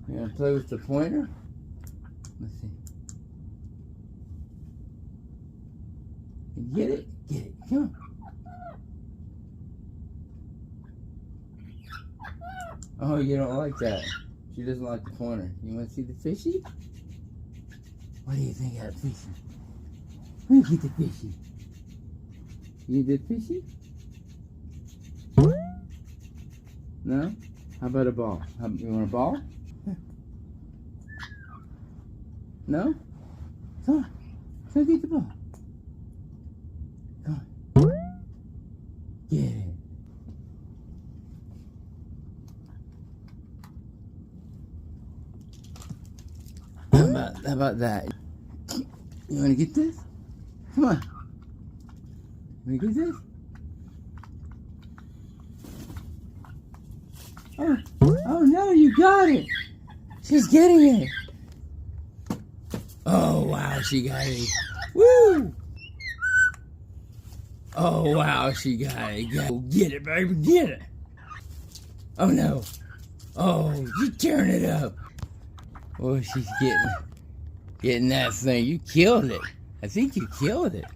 You gonna play with the pointer? Let's see. Get it? Get it. Come on. Oh, you don't like that. She doesn't like the pointer. You want to see the fishy? What do you think of the fishy? Let me get the fishy. You did fishy? No? How about a ball? You want a ball? No? Come on. Go get the ball. Come on. Get it. How about that? You want to get this? Come on. You want to get this? Oh no, you got it. She's getting it. Oh wow, she got it. Woo! Oh wow, she got it. Go get it, baby, get it. Oh no. Oh, you tearing it up. Oh, she's getting that thing. You killed it. I think you killed it.